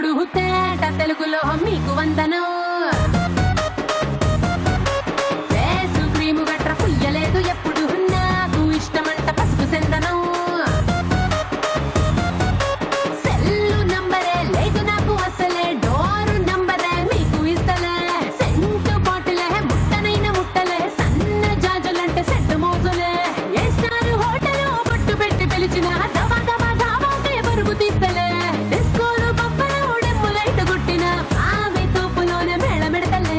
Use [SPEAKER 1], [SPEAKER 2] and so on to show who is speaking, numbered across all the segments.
[SPEAKER 1] ఎప్పుడు తేట తెలుగులో మీకు వందనం ఫేసు క్రీము గట్ర పుయ్యలేదు ఎప్పుడు నాకు ఇష్టమంట పసుపు సెందనం సెల్లు నంబరే లేదు నాకు అసలే డోరు నంబరే మీకు ఇస్తలే సెంటు బాటిలే ముట్టనైన ముట్టలే సన్న జాజులంటే సెట్టు మోజులే ఏ స్టార్ హోటల్ బొట్టు పెట్టి పిలిచిన దవా దవా ధావాకే బరువు తీస్తలే డిస్కోలు పప్పలు డెమ్ములైట్ గుట్టిన ఆమె తోపులోనే మేళమెడతలే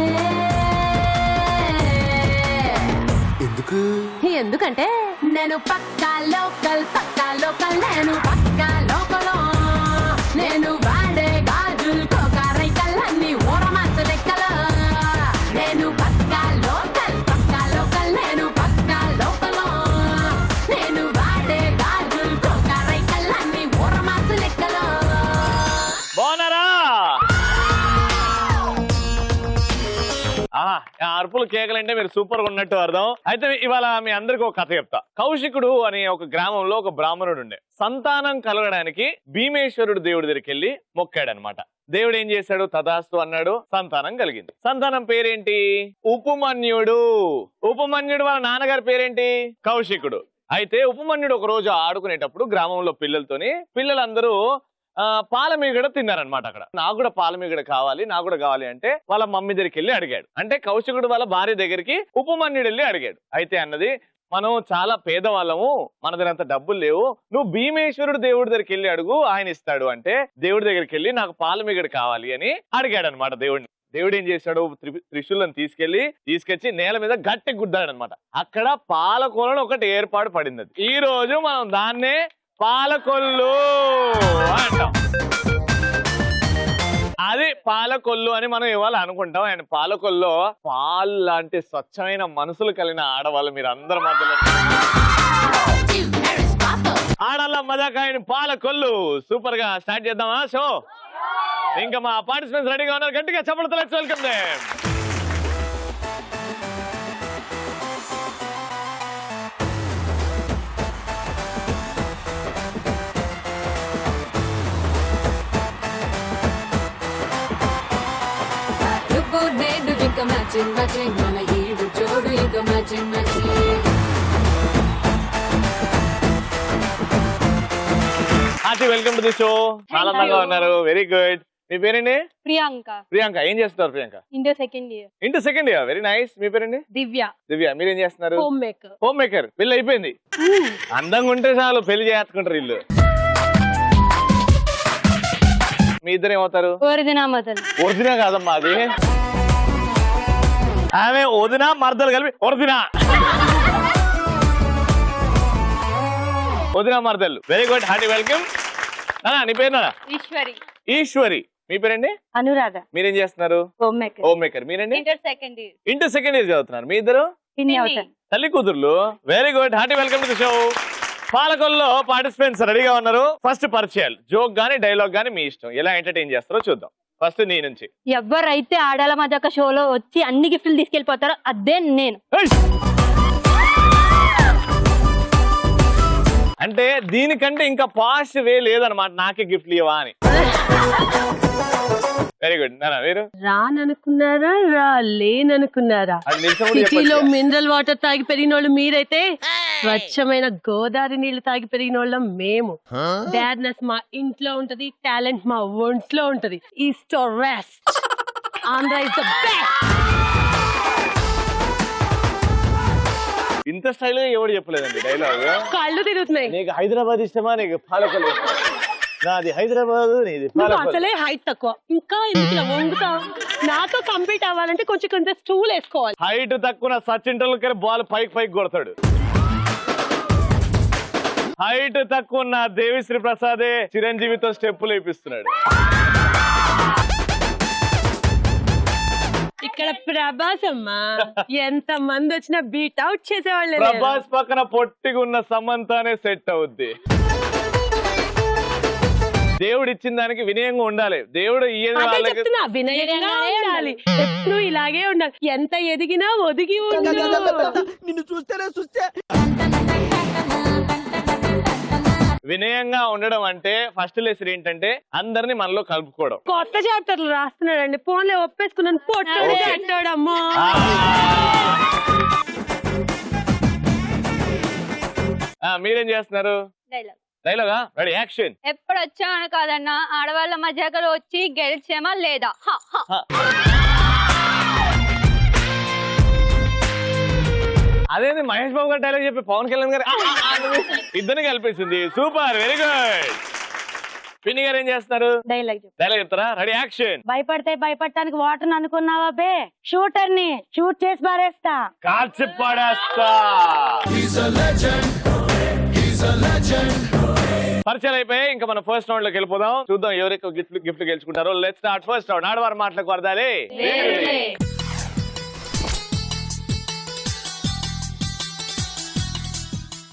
[SPEAKER 1] ఎందుకంటే నేను పక్కా లోకల్ నేను పక్కా లోకలో నేను వాడే గాజులు కోకారైకల్ అన్ని ఓరమాసు లెక్కల నేను పక్కా లోకల్ నేను పక్కా లోకలో నేను వాడే గాజులు కోకారైకల్ అన్ని ఓరమాసు లెక్కల
[SPEAKER 2] బాగున్నారా? అరుపులు కేకలంటే మీరు సూపర్ గా ఉన్నట్టు అర్థం. అయితే ఇవాళ మీ అందరికి ఒక కథ చెప్తా. కౌశికుడు అనే ఒక గ్రామంలో ఒక బ్రాహ్మణుడు ఉండే. సంతానం కలగడానికి భీమేశ్వరుడు దేవుడి దగ్గరికి వెళ్ళి మొక్కాడనమాట. దేవుడు ఏం చేశాడు? తదాస్తు అన్నాడు. సంతానం కలిగింది. సంతానం పేరేంటి? ఉపమన్యుడు. ఉపమన్యుడు వాళ్ళ నాన్నగారి పేరేంటి? కౌశికుడు. అయితే ఉపమన్యుడు ఒక రోజు ఆడుకునేటప్పుడు గ్రామంలో పిల్లలందరూ పాలమీగడ తిన్నారనమాట. అక్కడ నాకు కూడా పాలమీగడ కావాలి అంటే వాళ్ళ మమ్మీ దగ్గరికి వెళ్ళి అడిగాడు. అంటే కౌశికుడు వాళ్ళ భార్య దగ్గరికి ఉపమన్యుడు వెళ్ళి అడిగాడు. అయితే అన్నది, మనం చాలా పేదవాళ్ళము, మన దగ్గర అంత డబ్బులు లేవు, నువ్వు భీమేశ్వరుడు దేవుడి దగ్గరికి వెళ్ళి అడుగు, ఆయన ఇస్తాడు. అంటే దేవుడి దగ్గరికి వెళ్ళి నాకు పాలమీగడ కావాలి అని అడిగాడు అనమాట దేవుడిని. దేవుడు ఏం చేశాడు? త్రిశూలను తీసుకొచ్చి నేల మీద గట్టి గుద్దాడు అనమాట. అక్కడ పాలకొలను ఒకటి ఏర్పాటు పడింది. ఈ రోజు మనం దాన్నే పాలకొల్లు అంటాం. అది పాలకొల్లు అని మనం ఇవాళ అనుకుంటాం. అండ్ పాలకొల్లో పాలు లాంటి స్వచ్ఛమైన మనసులు కలిగిన ఆడవాళ్ళు మీరు అందరి మధ్యలో ఆడల్ల మజాకాయని పాలకొల్లు. సూపర్ గా స్టార్ట్ చేద్దామా షో? ఇంకా మా పార్టిసిపెంట్స్ రెడీగా ఉన్నారు. గట్టిగా చప్పట్లతో let's welcome them. Welcome to the show. ఆనందంగా ఉన్నారు. Very good. మీ పేరండి? ప్రియాంక. ఏం చేస్తున్నారు Priyanka? Inter second year. Very nice. మీ పేరండి? దివ్య. మీరేం చేస్తున్నారు? Homemaker. పెళ్లి అయిపోయింది. అందంగా ఉంటే చాలు పెళ్లి చేసుకుంటారు వీళ్ళు. మీ ఇద్దరు ఏమవుతారు? ఒరిజినా కాదమ్మా, అది ఆమె వదిన మర్దలు కలిపి వదిన మర్దలు. Very good. Hearty welcome. నీ పేరు నానా? ఈశ్వరి. మీ పేరండి?
[SPEAKER 3] అనురాధ.
[SPEAKER 2] మీరేం చేస్తున్నారు? Homemaker. మీరండి? ఇంటర్ సెకండ్ ఇయర్ చదువుతున్నారు. మీ ఇద్దరు తల్లి కూతుర్లు. Very good. Hearty welcome to the show. పాలకొల్లో పార్టిసిపెంట్స్ రెడీగా ఉన్నారు. ఫస్ట్ పరిచయాలు, జోక్ గానీ డైలాగ్ గానీ మీ ఇష్టం, ఎలా ఎంటర్టైన్ చేస్తారో చూద్దాం. ఫస్ట్ నీ నుంచి.
[SPEAKER 3] ఎవరైతే ఆడాల మధ్య ఒక షోలో వచ్చి అన్ని గిఫ్ట్లు తీసుకెళ్లిపోతారో అదే నేను.
[SPEAKER 2] అంటే దీనికంటే ఇంకా పాస్ట్ వే లేదనమాట, నాకే గిఫ్ట్లు ఇవ్వా అని. Very good. మీరు
[SPEAKER 4] రాననుకున్నారా రాలేననుకున్నారా? సిటీలో మినరల్ వాటర్ తాగి పెరిగిన వాళ్ళు మీరైతే స్వచ్ఛమైన గోదావరి నీళ్లు తాగి పెరిగిన వాళ్ళం మేము. డాడ్నెస్ మా ఇంట్లో ఉంటది, టాలెంట్ మా ఒంట్లో ఉంటది. East or west, Andhra is the best.
[SPEAKER 2] ఇంత స్టైల్ గా ఎవరు చెప్పలేదండి డైలాగ్.
[SPEAKER 4] కళ్ళు తిరుగుతున్నాయి.
[SPEAKER 2] నీకు హైదరాబాద్ ఇష్టమా? నీకు పాలకొల్లు? నాది హైదరాబాద్, నీది పాలకొల్లు.
[SPEAKER 4] అసలే హైట్ తక్కువ, ఇంకా ఎందుకు వంగుతావు? నాతో కంపీట్ అవ్వాలంటే కొంచెం స్టూల్ వేసుకోవాలి.
[SPEAKER 2] హైట్ తక్కువ సచిన్ టెండూల్కర్ బాల్ పైకి కొడతాడు. హైట్ తక్కువ ఉన్న దేవిశ్రీ ప్రసాదే చిరంజీవితో స్టెప్పులు వేపిస్తున్నాడు.
[SPEAKER 4] ఇక్కడ ప్రభాస్ అమ్మా ఎంత మంది వచ్చినా బీట్ అవుట్ చేసేవాళ్ళు.
[SPEAKER 2] ప్రభాస్ పక్కన పొట్టిగా ఉన్న సమంతానే సెట్ అవుద్ది. దేవుడు ఇచ్చిన దానికి వినయంగా ఉండాలి. దేవుడు
[SPEAKER 4] వినయంగా ఉండాలి, ఎప్పుడు ఇలాగే ఉండాలి. ఎంత ఎదిగినా ఒదిగి ఉండాలి.
[SPEAKER 5] నిన్ను చూస్తేనే చూస్తే
[SPEAKER 2] వినయంగా ఉండడం అంటే ఫస్ట్ లెసన్ ఏంటంటే అందరిని మనలో కలుపుకోవడం.
[SPEAKER 4] కొత్త చాప్టర్లు రాస్తున్నాడండి. ఫోన్లో ఒప్పేసుకున్నాను పొట్టు
[SPEAKER 2] Okay.
[SPEAKER 4] అంటాడమ్మా.
[SPEAKER 2] మీరేం చేస్తున్నారు? డైలాగా రెడీ యాక్షన్.
[SPEAKER 3] ఎప్పుడు వచ్చామని కాదన్నా, ఆడవాళ్ళ మధ్యలో వచ్చి గెలిచేమా లేదా?
[SPEAKER 2] అదేంది మహేష్ బాబు గారు డైలాగ్ చెప్పి పవన్ కళ్యాణ్ గారు ఇద్దరిని కలిపేసింది. Super, very good. పిన్ని గారు ఏం చేస్తున్నారు?
[SPEAKER 3] డైలాగ్
[SPEAKER 2] డైలాగ్ చెప్తారా? Ready action.
[SPEAKER 3] భయపడితే భయపడటానికి వాటర్ అనుకున్నావా బే? షూటర్ ని షూట్ చేసి పారేస్తా.
[SPEAKER 2] కాల్చి పడేస్తా. పరిచయం అయిపోయి ఇంకా మనం ఫస్ట్ రౌండ్ లోకి వెళ్ళిపోదాం. చూద్దాం ఎవరికి గిఫ్ట్ గెలుచుకుంటారో. Let's start first round. ఆడవారి మాటలకు వరదాలి.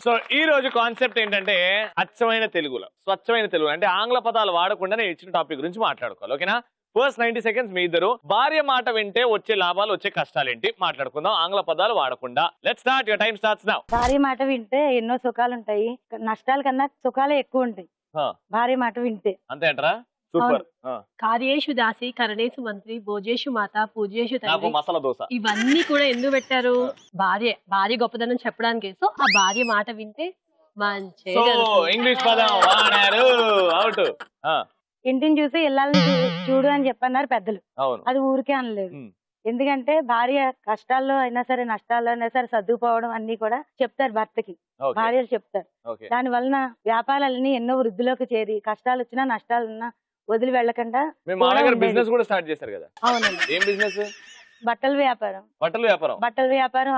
[SPEAKER 2] సో ఈ రోజు కాన్సెప్ట్ ఏంటంటే అచ్చమైన తెలుగులో, స్వచ్ఛమైన తెలుగు అంటే ఆంగ్ల పదాలు వాడకుండా నేను ఇచ్చిన టాపిక్ గురించి మాట్లాడుకోవాలి. ఓకేనా? ఫస్ట్ 90 సెకండ్స్ మీ ఇద్దరు భార్య మాట వింటే వచ్చే లాభాలు, వచ్చే కష్టాలు ఏంటి మాట్లాడుకుందాం ఆంగ్ల పదాలు వాడకుండా. Let's start. Your time starts now.
[SPEAKER 3] భార్య మాట వింటే ఎన్నో సుఖాలు ఉంటాయి, నష్టాల కన్నా సుఖాలే ఎక్కువ ఉంటాయి భార్య మాట వింటే.
[SPEAKER 2] అంతే అంటారా? సూపర్.
[SPEAKER 4] కార్యేషు దాసి కరణేషు మంత్రి భోజేషు మాత పూజేషు
[SPEAKER 2] నాకు
[SPEAKER 4] తండ్రి.
[SPEAKER 2] మసాలా దోశ.
[SPEAKER 4] ఇవన్నీ కూడా ఎందుకు పెట్టారు? భార్య గొప్పదనం చెప్పడానికి. సో ఆ భార్య మాట వింటే మంచి
[SPEAKER 2] సో ఇంగ్లీష్ పదం వాడారు. అవుట్.
[SPEAKER 3] ఇంటిని చూసి ఇళ్ళని చూడు అని చెప్పన్నారు పెద్దలు.
[SPEAKER 2] అవును.
[SPEAKER 3] అది ఊరికే అనలేదు. ఎందుకంటే భార్య కష్టాల్లో అయినా సరే, నష్టాల్లో అయినా సరే సర్దుకుపోవడం అన్ని కూడా చెప్తారు భర్తకి, భార్యలు చెప్తారు. దాని వలన వ్యాపారాలన్నీ ఎన్నో వృద్ధిలోకి చేరి కష్టాలు వచ్చినా నష్టాలున్నా వదిలి వెళ్ళకుండా.
[SPEAKER 2] బిజినెస్ కూడా స్టార్ట్ చేశారు కదా?
[SPEAKER 3] అవునండి.
[SPEAKER 2] ఏం బిజినెస్?
[SPEAKER 3] బట్టల వ్యాపారం.
[SPEAKER 2] బట్టల వ్యాపారం.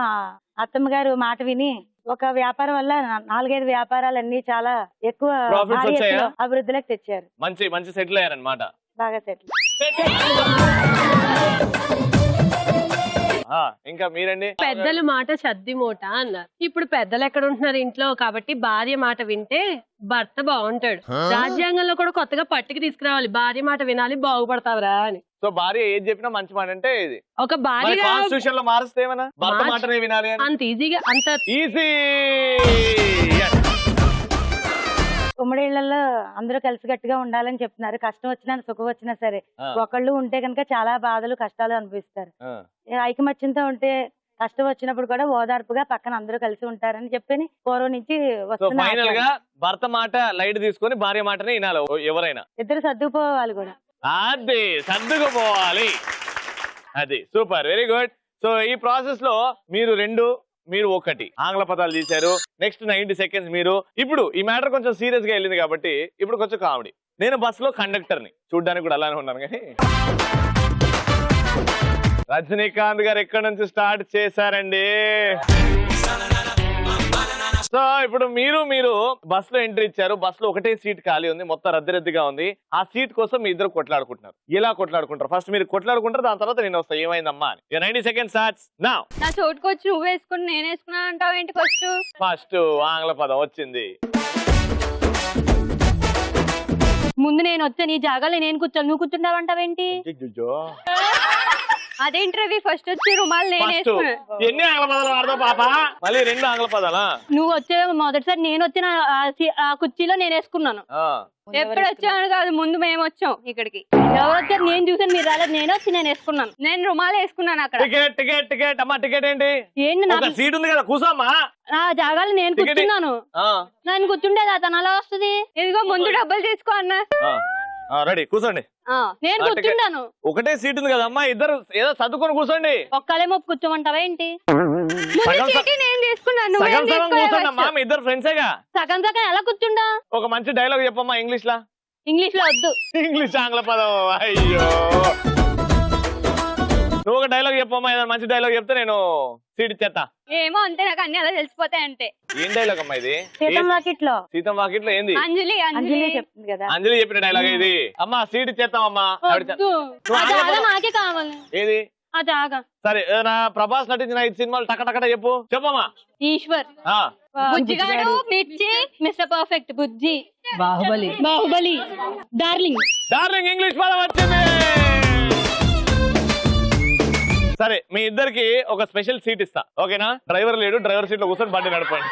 [SPEAKER 3] అత్తమ్మ గారు మాట విని ఒక వ్యాపారం వల్ల 4-5 వ్యాపారాలన్నీ చాలా ఎక్కువ అభివృద్ధిలోకి తెచ్చారు.
[SPEAKER 2] మంచి సెటిల్ అయ్యారన్నమాట.
[SPEAKER 3] బాగా సెటిల్.
[SPEAKER 2] ఇంకా మీరండి?
[SPEAKER 4] పెద్దల మాట సద్ది మూట అన్నారు. ఇప్పుడు పెద్దలు ఎక్కడ ఉంటున్నారు? ఇంట్లో. కాబట్టి భార్య మాట వింటే భర్త బాగుంటాడు. రాజ్యాంగంలో కూడా కొత్తగా పట్టికి తీసుకురావాలి, భార్య మాట వినాలి బాగుపడతావరా అని.
[SPEAKER 2] సో భార్య ఏది చెప్పినా మంచి మాట అంటే ఇది.
[SPEAKER 4] ఒక భార్య
[SPEAKER 2] కాన్స్టిట్యూషన్ లో మారుస్తే ఏమన్నా భర్త మాటనే వినాలి
[SPEAKER 4] అంత ఈజీగా, అంత
[SPEAKER 2] ఈజీ.
[SPEAKER 3] ఉమ్మడి ఇళ్లలో అందరూ కలిసికట్టుగా ఉండాలని చెప్తున్నారు. కష్టం వచ్చినా సుఖం వచ్చినా సరే ఒకళ్ళు ఉంటే కనుక చాలా బాధలు కష్టాలు అనుభవిస్తారు. ఐకమత్యంతో ఉంటే కష్టం వచ్చినప్పుడు కూడా ఓదార్పుగా పక్కన అందరూ కలిసి ఉంటారని చెప్పి పూర్వం నుంచి వస్తున్నారు.
[SPEAKER 2] ఫైనల్ గా భర్త మాట లైట్ తీసుకొని భార్య మాటనే వినాలి ఎవరైనా.
[SPEAKER 3] ఇద్దరు సర్దుకుపోవాలి కూడా.
[SPEAKER 2] అది సర్దుకుపోవాలి. అది సూపర్, వెరీ గుడ్. సో ఈ ప్రాసెస్ లో మీరు ఒకటి ఆంగ్ల పదాలు తీశారు. నెక్స్ట్ 90 సెకండ్స్ మీరు. ఇప్పుడు ఈ మ్యాటర్ కొంచెం సీరియస్ గా వెళ్ళింది కాబట్టి ఇప్పుడు కొంచెం కామెడీ. నేను బస్ లో కండక్టర్ ని, చూడ్డానికి కూడా అలానే ఉన్నాను కానీ రజనీకాంత్ గారు ఎక్కడి నుంచి స్టార్ట్ చేశారండి. సో ఇప్పుడు మీరు బస్ లో ఎంట్రీ ఇచ్చారు. బస్ లో ఒకటే సీట్ ఖాళీ ఉంది, మొత్తం రద్దీగా ఉంది. ఆ సీట్ కోసం మీ ఇద్దరు కొట్లాడుకుంటున్నారు. ఎలా కొట్లాడుకుంటారు? ఫస్ట్ మీరు కొట్లాడుకుంటారు, దాని తర్వాత నేను వస్తా ఏమైందమ్మా అని. 90 సెకండ్స్ స్టార్ట్స్ నౌ.
[SPEAKER 3] నా చోటుకొచ్చి నువ్వు వేసుకుని నేను వేసుకున్నా అంటావు ఏంటి?
[SPEAKER 2] ఫస్ట్ ఆంగ్ల పదం వచ్చింది.
[SPEAKER 3] ముందు నేను వచ్చా, నీ జాగాలో నేను కూర్చోను, నువ్వు కూర్చుంటావంటావేంటి? అదేంటి రవి, ఫస్ట్ వచ్చి రుమాలు నేను
[SPEAKER 2] ఎన్ని ఆంగ్ల పదాలు వాడతావు పాప? మళ్ళీ 2 ఆంగ్ల పదాలా?
[SPEAKER 3] నువ్వు వచ్చే మొదటిసారి నేను వచ్చిన ఆ కుర్చీలో నేను వేసుకున్నాను. ఎప్పుడు వచ్చాను కాదు, ముందు మేము వచ్చాం ఇక్కడికి. ఎవరు వచ్చారు? నేను చూసాను, మీరు రాలేదు. నేను వచ్చి నేను వేసుకున్నాను. నేను రుమాలు వేసుకున్నాను అక్కడ.
[SPEAKER 2] టికెట్ అమ్మా. టికెట్ ఏంటి?
[SPEAKER 3] ఏంటి
[SPEAKER 2] సీట్ ఉంది కదా, కూర్చోమ్మా.
[SPEAKER 3] నా జాగాలో నేను కూర్చున్నాను. నేను కూర్చుంటే అతను అలా వస్తుంది. ఇదిగో ముందు డబ్బులు తీసుకో అన్న.
[SPEAKER 2] రెడీ, కూర్చోండి.
[SPEAKER 3] నేను కూర్చుంటాను.
[SPEAKER 2] ఒకటే సీట్ ఉంది కదా అమ్మా, ఇద్దరు ఏదో సర్దుకొని కూర్చోండి.
[SPEAKER 3] ఒక్కలేమో కూర్చోమంటావా ఏంటి? నేను తీసుకున్నాను.
[SPEAKER 2] కూర్చోండమ్మా, మీ ఇద్దరు ఫ్రెండ్సేగా.
[SPEAKER 3] సగం సగం ఎలా కూర్చుంటా?
[SPEAKER 2] ఒక మంచి డైలాగ్ చెప్పమ్మా ఇంగ్లీష్ లో.
[SPEAKER 3] ఇంగ్లీష్ లో వద్దు,
[SPEAKER 2] ఇంగ్లీష్ ఆంగ్ల పదం. అయ్యో, నువ్వు ఒక డైలాగ్ చెప్పమ్మా, ఏదైనా మంచి డైలాగ్ చెప్తే నేను సీట్ ఇచ్చేస్తా.
[SPEAKER 3] ఏమో అంతే, నాకు అన్ని అలా తెలిసిపోతాయి అంటే.
[SPEAKER 2] ఏం డైలాగ్ అమ్మా ఇది?
[SPEAKER 3] సీతం వాకిట్లో
[SPEAKER 2] ఏంది?
[SPEAKER 3] అంజలి చెప్తుంది కదా.
[SPEAKER 2] అంజలి చెప్పిన డైలాగ్ ఇది. అమ్మా సీట్ ఇచ్చేస్తామమ్మా.
[SPEAKER 3] నాకే కావాలి.
[SPEAKER 2] ఏది
[SPEAKER 3] ఆ జాగా?
[SPEAKER 2] సరే, నా ప్రభాస్ నటించిన 5 సినిమాలు టకటకట చెప్పమ్మా.
[SPEAKER 3] ఈశ్వర్, బుజ్జిగాడు, మిర్చి, మిస్టర్ పర్ఫెక్ట్, బుజ్జి, బాహుబలి, డార్లింగ్.
[SPEAKER 2] ఇంగ్లీష్ పదం వచ్చింది. సరే, మీ ఇద్దరికి ఒక స్పెషల్ సీట్ ఇస్తా, ఓకేనా? డ్రైవర్ లేడు, డ్రైవర్ సీట్ లో కూర్చొని బండి నడపండి.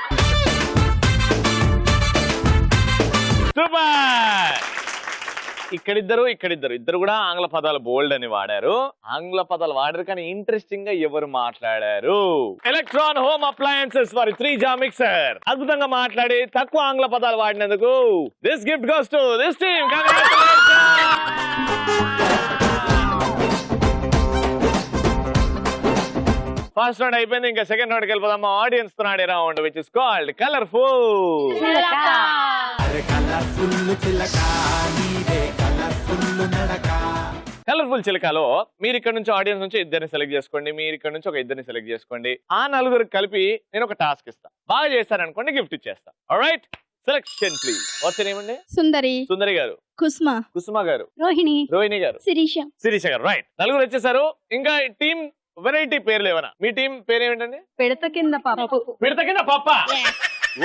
[SPEAKER 2] సూపర్. ఇక్కడిద్దరు కూడా ఆంగ్ల పదాలు బోల్డ్ అని వాడారు. ఆంగ్ల పదాలు వాడారు కానీ ఇంట్రెస్టింగ్ గా ఎవరు మాట్లాడారు? ఎలక్ట్రాన్ హోమ్ అప్లయన్సెస్ వారి 3 జా మిక్సర్ అద్భుతంగా మాట్లాడి తక్కువ ఆంగ్ల పదాలు వాడినందుకు this gift goes to this team. First round అయిపోయింది, ఇంకా సెకండ్ రౌండ్కి వెళ్ళిపోదాం. మా ఆడియన్స్ తో ఆడే round which is called colourful. Colourful చిలకలో మీరు ఇక్కడ నుంచి ఆడియన్స్ నుంచి ఇద్దరిని సెలెక్ట్ చేసుకోండి, మీరు ఇక్కడ నుంచి ఒక ఇద్దరిని సెలెక్ట్ చేసుకోండి. ఆ నలుగురికి కలిపి నేను ఒక టాస్క్ ఇస్తా. బాగా చేస్తారనుకోండి గిఫ్ట్ ఇచ్చేస్తా. Alright, selection please. What's your name అండి? సుందరి గారు, కుసుమ గారు, రోహిణి గారు, శిరీష గారు. రైట్, నలుగురు వచ్చేసారు. ఇంకా టీం వెరైటీ పేర్లు ఏమైనా? మీ టీం పేరు ఏమిటండి?
[SPEAKER 4] పిడత కింద
[SPEAKER 2] పప్ప.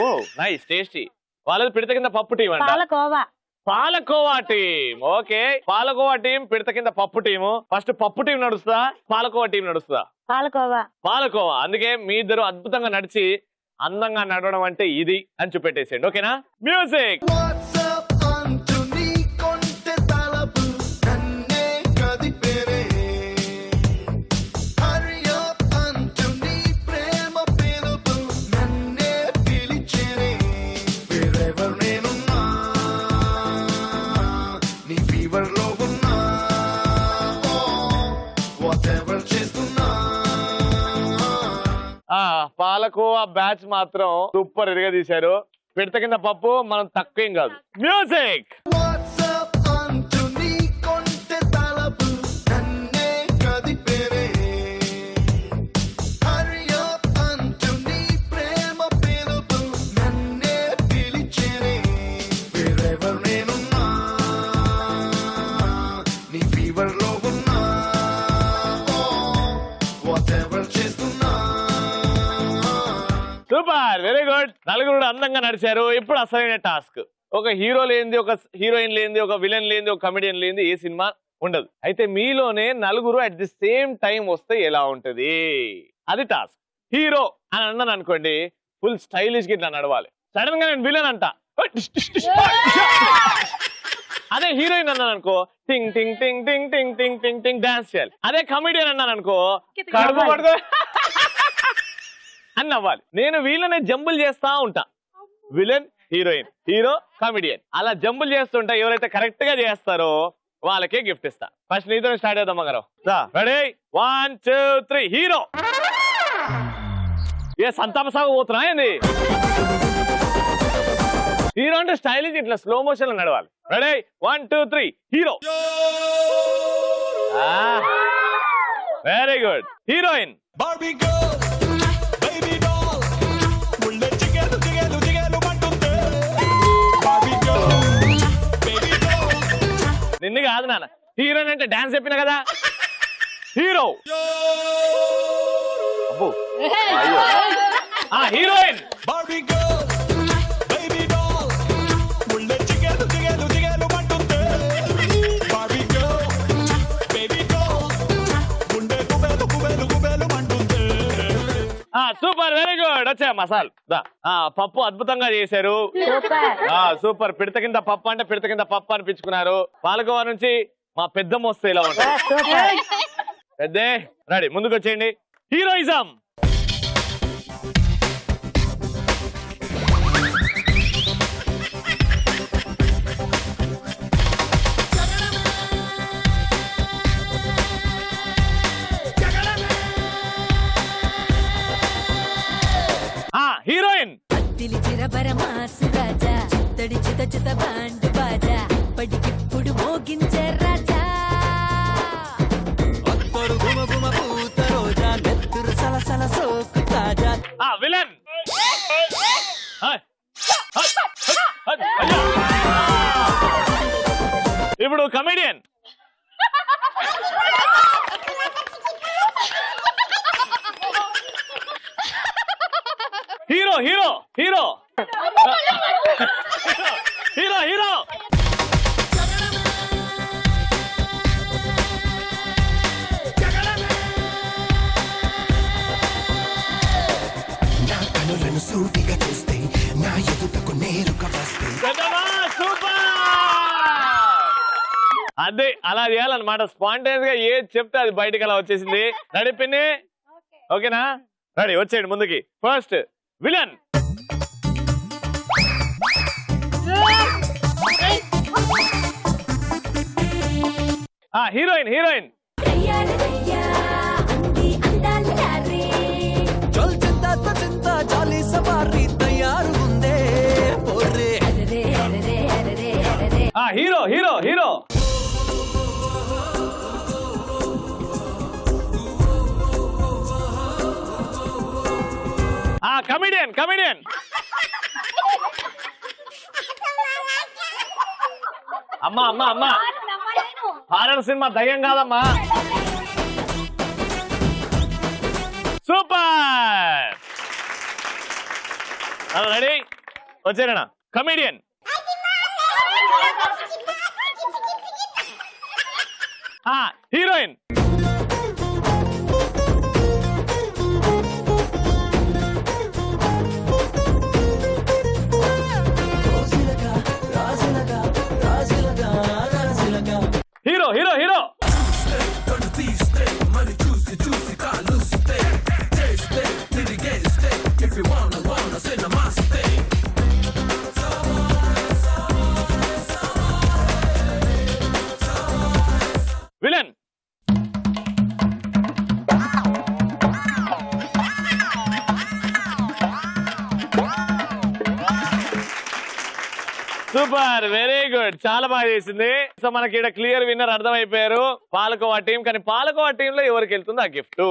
[SPEAKER 2] Oh nice, tasty. వాళ్ళది పిడత కింద పప్పు టీం అంట. Palakova team. Okay, Palakova team, పిడత కింద పప్పు టీము. ఫస్ట్ పప్పు టీం నడుస్తుందా, పాలకోవా టీం నడుస్తుందా? పాలకోవా. అందుకే మీ ఇద్దరు అద్భుతంగా నడిచి అందంగా నడవడం అంటే ఇది అని చూపెట్టేసేయండి. ఓకేనా? మ్యూజిక్. పాలకోవా బ్యాచ్ మాత్రం సూపర్ ఇదిగా తీశారు. పిడత కింద పప్పు మనం తక్కువేం కాదు. మ్యూజిక్. Super, very good. నలుగురు అందంగా నడిచారు. ఇప్పుడు అసలైన టాస్క్. ఒక హీరో లేనిది, ఒక హీరోయిన్ లేనిది, ఒక విలన్ లేనిది, ఒక కమెడియన్ లేనిది ఏ సినిమా ఉండదు. అయితే మీలోనే నలుగురు అట్ ది సేమ్ టైం వస్తే ఎలా ఉంటది? అది టాస్క్. హీరో అని అన్నాను అనుకోండి, ఫుల్ స్టైలిష్ గా ఇట్లా నడవాలి. సడన్ గా నేను విలన్ అంట. అదే హీరోయిన్ అన్నాను అనుకో, టింగ్ టింగ్ టింగ్ టింగ్ టింగ్ టింగ్ టింగ్ టింగ్ డాన్స్ చేయాలి. అదే కమెడియన్ అన్నాను అనుకో, కడుపు పడుకో అని నవ్వాలి. నేను వీళ్ళని జంబుల్ చేస్తా ఉంటా. విలన్, హీరోయిన్, హీరో, కమెడియన్, అలా జంబుల్ చేస్తుంటా. ఎవరైతే కరెక్ట్ గా చేస్తారో వాళ్ళకే గిఫ్ట్ ఇస్తా. ఫస్ట్ నీతో స్టార్ట్ చేద్దాం గారు. రెడీ, 1 2 3. హీరో. ఏ సంతాప సాగు పోతున్నా ఏంది? హీరో అంటే స్టైలిష్ ఇట్లా స్లో మోషన్ లో నడవాలి. Ready, 1 2 3. Hero. Very good. Heroine. నిన్ను కాదు నాన్న, హీరోయిన్ అంటే డాన్స్ చెప్పిన కదా. హీరో. అబ్బో, హీరోయిన్. Super, very good. వచ్చా మసాల్. పప్పు అద్భుతంగా చేశారు. సూపర్. పిడత కింద పప్పు అంటే పిడత కింద పప్పు అనిపించుకున్నారు. పాలకోవా నుంచి మా పెద్దమ్మ వస్తే ఇలా ఉంటుంది. పెద్దే రెడీ, ముందుకు వచ్చేయండి. హీరోయిజం. హీరోయిన్. విలన్. ఇప్పుడు comedian. Hero hero hero hero hero.
[SPEAKER 5] సూటిగా చూస్తే నా ఎదుటకు నేరుగా వస్తే
[SPEAKER 2] సూపర్! అదే అలా చేయాలన్నమాట. స్పాంటేనియస్ గా ఏది చెప్తే అది బయటకు అలా వచ్చేసింది. రెడీ పిన్ని? ఓకేనా? రెడీ, వచ్చేయండి ముందుకి. First villain. హీరోయిన్. హీరోయిన్
[SPEAKER 5] చల్ చింత చింత జాలి సవారీ తయారు ఉందే పోర్రే.
[SPEAKER 2] Hero. Hero. Hero comedian. Comedian అమ్మా అమ్మా అమ్మా, హారర్ సినిమా దయ్యం కాదమ్మా. సూపర్! రెడీ, వచ్చేనా? Comedian. Heroine. Hero. Hero. Hero villain. Super, very good, చాలా బాగా చేసింది. సో మనకి ఇక్కడ క్లియర్ విన్నర్ అర్థమైపోయారు, పాలకోవా టీం. కానీ పాలకోవా టీం లో ఎవరికి వెళ్తుంది ఆ గిఫ్ట్?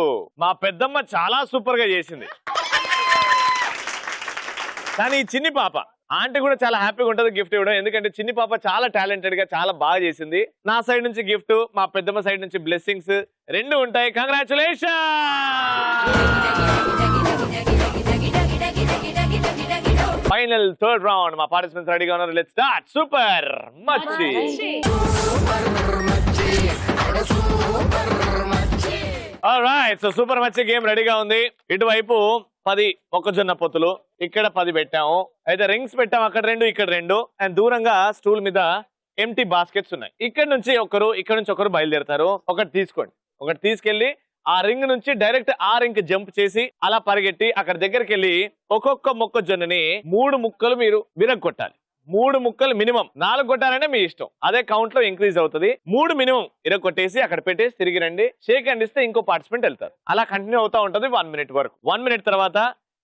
[SPEAKER 2] మా పెద్దమ్మ చాలా సూపర్ గా చేసింది. కానీ ఈ చిన్ని పాప ఆంటీ కూడా చాలా హ్యాపీగా ఉంటది గిఫ్ట్ ఇవ్వడం, ఎందుకంటే చిన్ని పాప చాలా టాలెంటెడ్ గా చాలా బాగా చేసింది. నా సైడ్ నుంచి గిఫ్ట్, మా పెద్దమ్మ సైడ్ నుంచి బ్లెస్సింగ్స్ రెండు ఉంటాయి. కంగ్రాచులేషన్! Final third round. మా పార్టిసిపెంట్స్ రెడీగా ఉన్నారు. Let's start. సూపర్ మచ్చి. ఆల్రైట్, సో సూపర్ మచ్చి గేమ్ రెడీగా ఉంది. ఇటువైపు 10 మొక్కజొన్న పొత్తులు, ఇక్కడ 10 పెట్టాము. అయితే రింగ్స్ పెట్టాము, అక్కడ 2, ఇక్కడ 2. అండ్ దూరంగా స్టూల్ మీద ఎంటీ బాస్కెట్స్ ఉన్నాయి. ఇక్కడ నుంచి ఒకరు, ఇక్కడ నుంచి ఒకరు బయలుదేరతారు. ఒకటి తీసుకోండి. ఒకటి తీసుకెళ్లి ఆ రింగ్ నుంచి డైరెక్ట్ ఆ రింగ్ జంప్ చేసి అలా పరిగెట్టి అక్కడ దగ్గరికి వెళ్ళి ఒక్కొక్క మొక్కజొన్నని 3 ముక్కలు మీరు విరగొట్టాలి. 3 ముక్కలు మినిమం. 4 కొట్టాలంటే మీ ఇష్టం, అదే కౌంట్ లో ఇంక్రీజ్ అవుతుంది. 3 మినిమం ఇరగొట్టేసి అక్కడ పెట్టేసి తిరిగి రండి. షేక్ హ్యాండ్ ఇస్తే ఇంకో పార్టిసిపెంట్ వెళ్తారు. అలా కంటిన్యూ అవుతా ఉంటది 1 మినిట్ వరకు. 1 మినిట్ తర్వాత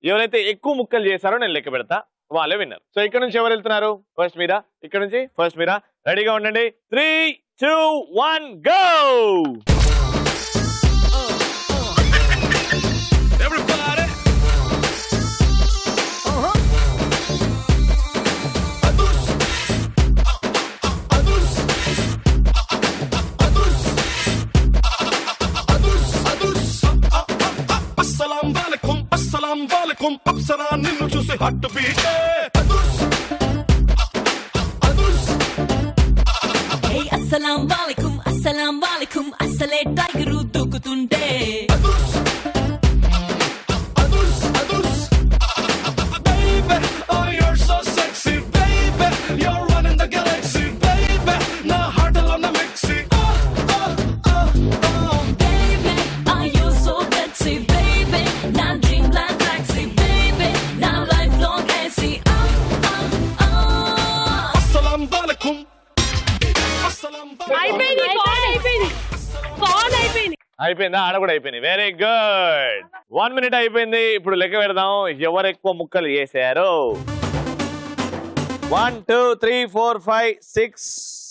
[SPEAKER 2] ఎవరైతే ఎక్కువ ముక్కలు చేశారో నేను లెక్క పెడతా, వాళ్ళే విన్నారు. సో ఇక్కడ నుంచి ఎవరు వెళ్తున్నారు? ఫస్ట్ మీరా. ఇక్కడ నుంచి ఫస్ట్ మీరా. రెడీగా ఉండండి. 3, 2, 1 గో.
[SPEAKER 6] అప్సరా నిన్ను చూసి హట్టు బీటే
[SPEAKER 7] అస్సలాం వాలేకుం అస్సలే tiger దూకుతుంటే
[SPEAKER 6] baby, oh you're so sexy baby, you're one in the galaxy baby, నా హార్ట్లో నా mixie
[SPEAKER 7] baby, are you so sexy baby, నా డ్రీమ్ ప్లాన్ టాక్సీ baby, నా లైఫ్ లాంగ్ ఏసీ
[SPEAKER 6] అస్సలాం వాలేకుం
[SPEAKER 2] అయిపోయిందా? ఆడ కూడా అయిపోయింది. Very good. 1 మినిట్ అయిపోయింది. ఇప్పుడు లెక్క పెడదాం ఎవరు ఎక్కువ ముక్కలు చేశారు. 1, 2, 3, 4, 5, 6,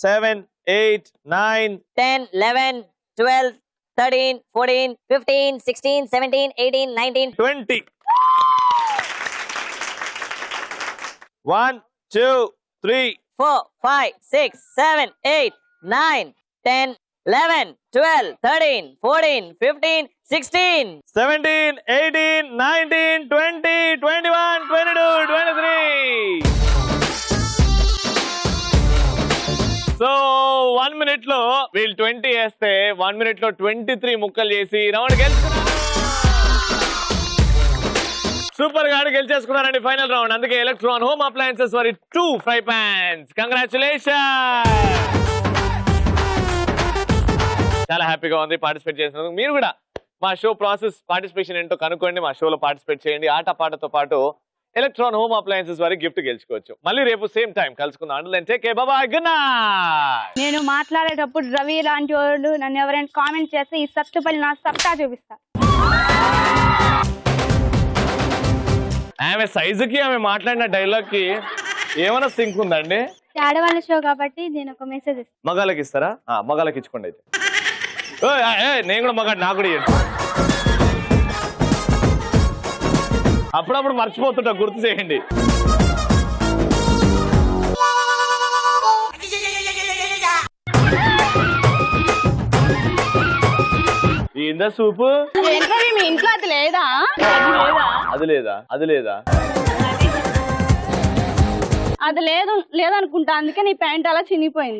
[SPEAKER 2] 7, 8, 9,
[SPEAKER 8] 10, 11, 12, 13, 14, 15, 16, 17, 18, 19.
[SPEAKER 2] 20. 1, 2, 3,
[SPEAKER 8] 4, 5, 6, 7, 8, 9, 10, 11, 12, 13, 14, 15, 16.
[SPEAKER 2] 17, 18, 19, 20, 21, 22, 23. సో 1 మినిట్ లో వీళ్ళు 20 వేస్తే 1 మినిట్ లో 23 ముక్కలు చేసి రౌండ్ గెలుచుకున్నారు. సూపర్ గా గెలిచేసుకున్నారండి ఫైనల్ రౌండ్. అందుకే ఎలక్ట్రాన్ హోమ్ అప్లయన్సెస్ వారి 2 ఫ్రై పాన్స్. కంగ్రాచులేషన్. చాలా హ్యాపీగా ఉంది పార్టిసిపేట్ చేసినందుకు. మీరు కూడా మా షో ప్రాసెస్ పార్టిసిపేషన్ ఏంటో కనుక్కోండి, మా షోలో పార్టిసిపేట్ చేయండి. ఆట పాటతో పాటు ఎలక్ట్రాన్ హోమ్ అప్లయన్సెస్ వారి గిఫ్ట్ గెలుచుకోవచ్చు. మళ్ళీ రేపు సేమ్ టైం కలుసుకుందాం. And take care, bye, good night.
[SPEAKER 9] నేను మాట్లాడేటప్పుడు రవి లాంటి వాళ్ళు నన్ను ఎవరైనా కామెంట్ చేస్తే ఈ సత్తుపల్లి నా సత్తా చూపిస్తా.
[SPEAKER 2] ఆమె సైజుకి ఆమె మాట్లాడిన డైలాగ్ కి ఏమైనా సింక్ ఉందండి?
[SPEAKER 9] ఆడవాళ్ళ షో కాబట్టి నేను ఒక మెసేజ్ ఇస్తాను.
[SPEAKER 2] మగాళ్ళకి ఇస్తారా? మగాళ్ళకి ఇచ్చుకోండి అయితే. నేను కూడా మగాడు, నాకు కూడా ఇవ్వండి. అప్పుడప్పుడు మర్చిపోతుంటా, గుర్తు చేయండి. ఏందా సూపు?
[SPEAKER 9] మీ ఇంట్లో అది లేదా?
[SPEAKER 2] అది లేదా? అది లేదా?
[SPEAKER 9] అది లేదనుకుంటా, అందుకే నీ ప్యాంట్ అలా చినిగిపోయింది.